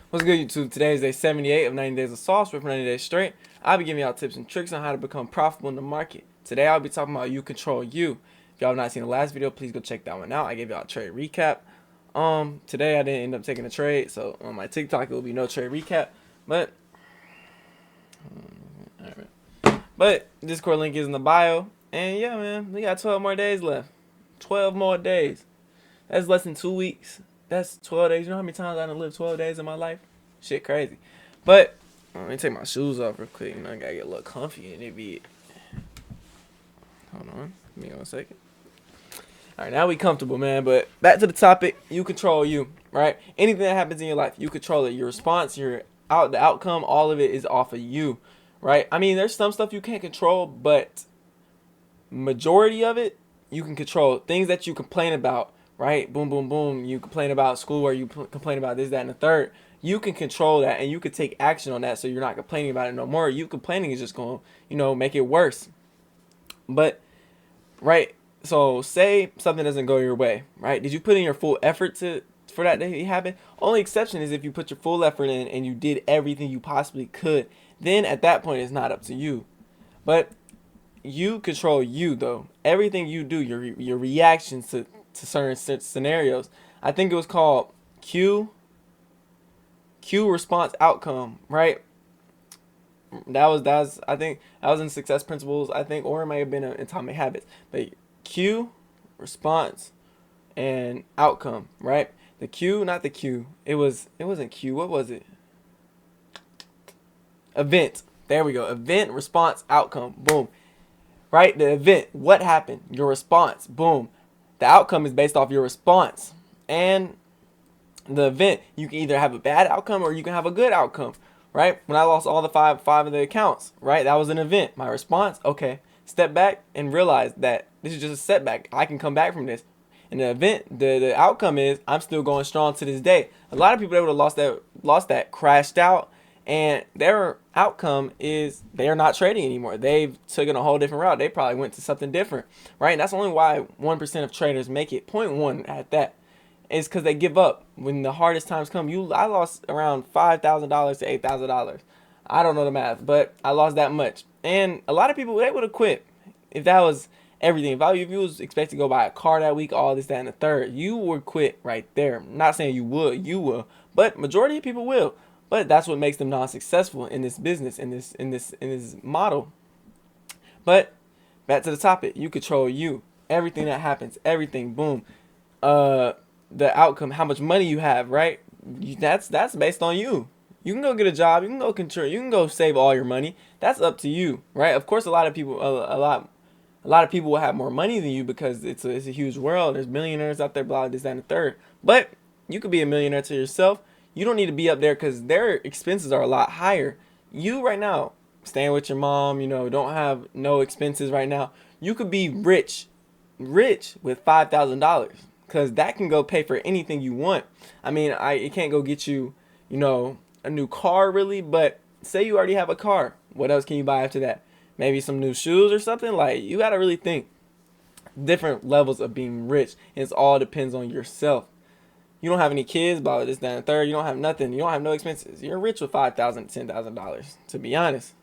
What's good, YouTube? Today is day 78 of 90 Days of Sauce. For 90 days straight, I'll be giving y'all tips and tricks on how to become profitable in the market. Today, I'll be talking about you control you. If y'all have not seen the last video, please go check that one out. I gave y'all a trade recap. Today I didn't end up taking a trade, so on my TikTok it will be no trade recap. But Discord link is in the bio. And yeah, man, we got 12 more days left. 12 more days. That's less than 2 weeks. That's 12 days. You know how many times I done lived 12 days in my life? Shit crazy. But let me take my shoes off real quick. You know, I gotta get a little comfy and it be. Hold on. Give me 1 second. Alright, now we comfortable, man. But back to the topic. You control you, right? Anything that happens in your life, you control it. Your response, the outcome, all of it is off of you, right? I mean, there's some stuff you can't control, but majority of it you can control. Things that you complain about, right? Boom, boom, boom. You complain about school, or you complain about this, that, and the third. You can control that, and you can take action on that, so you're not complaining about it no more. You complaining is just going, make it worse. But right, so say something doesn't go your way, right? Did you put in your full effort for that to happen? Only exception is if you put your full effort in and you did everything you possibly could. Then at that point, it's not up to you. But you control you, though. Everything you do, your reactions to certain scenarios. I think it was called Q response outcome, right? That was I think that was in Success Principles, I think, or it may have been in Atomic Habits. But Q response and outcome, right? The Q, not the Q. It wasn't Q. What was it? Event. There we go. Event, response, outcome. Boom. Right? The event. What happened? Your response. Boom. The outcome is based off your response. And the event, you can either have a bad outcome or you can have a good outcome, right? When I lost all the five of the accounts, right? That was an event. My response, okay, step back and realize that this is just a setback. I can come back from this. And the event, the outcome is I'm still going strong to this day. A lot of people that would have lost that, crashed out, and their outcome is they are not trading anymore. They've taken a whole different route. They probably went to something different, right? And that's only why 1% of traders make it. 0.1 at that. It's because they give up when the hardest times come. I lost around $5,000 to $8,000. I don't know the math, but I lost that much. And a lot of people, they would have quit if that was everything. If you was expected to go buy a car that week, all this, that, and the third, you would quit right there. I'm not saying you will, but majority of people will. But that's what makes them non-successful in this business, in this model. But back to the topic, you control you. Everything that happens, everything, boom. The outcome, how much money you have, right? That's based on you. You can go get a job, you can go control, you can go save all your money. That's up to you, right? Of course, a lot of people will have more money than you because it's a huge world. There's millionaires out there, blah, this, that, and the third. But you could be a millionaire to yourself. You don't need to be up there because their expenses are a lot higher. You right now, staying with your mom, don't have no expenses right now. You could be rich with $5,000 because that can go pay for anything you want. I mean, it can't go get you, a new car really, but say you already have a car. What else can you buy after that? Maybe some new shoes or something. Like, you got to really think different levels of being rich. And it all depends on yourself. You don't have any kids, blah, this, that, and the third. You don't have nothing. You don't have no expenses. You're rich with $5,000 to $10,000, to be honest.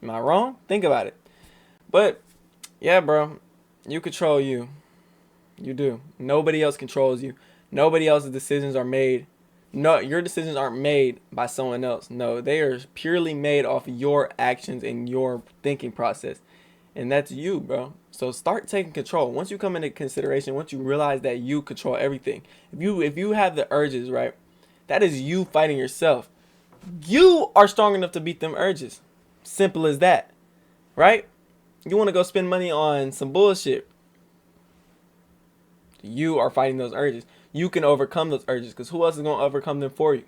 Am I wrong? Think about it. But, yeah, bro, you control you. You do. Nobody else controls you. Nobody else's decisions are made. No, your decisions aren't made by someone else. No, they are purely made off your actions and your thinking process. And that's you, bro. So start taking control. Once you come into consideration, once you realize that you control everything. If you have the urges, right? That is you fighting yourself. You are strong enough to beat them urges. Simple as that. Right? You want to go spend money on some bullshit. You are fighting those urges. You can overcome those urges because who else is going to overcome them for you?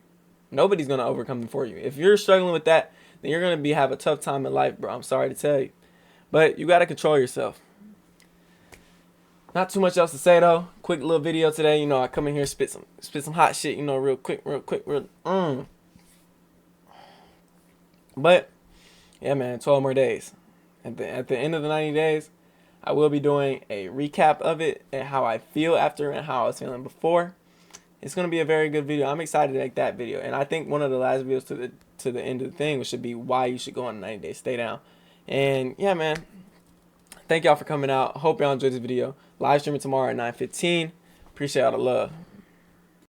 Nobody's going to overcome them for you. If you're struggling with that, then you're going to have a tough time in life, bro. I'm sorry to tell you. But you got to control yourself. Not too much else to say, though. Quick little video today. I come in here, spit some hot shit, real quick. But, yeah, man, 12 more days. At the end of the 90 days, I will be doing a recap of it and how I feel after and how I was feeling before. it's gonna be a very good video. I'm excited to make that video, and I think one of the last videos to the end of the thing should be why you should go on a 90-day stay down. And yeah, man, thank y'all for coming out. Hope y'all enjoyed this video. Live streaming tomorrow at 9:15. Appreciate all the love.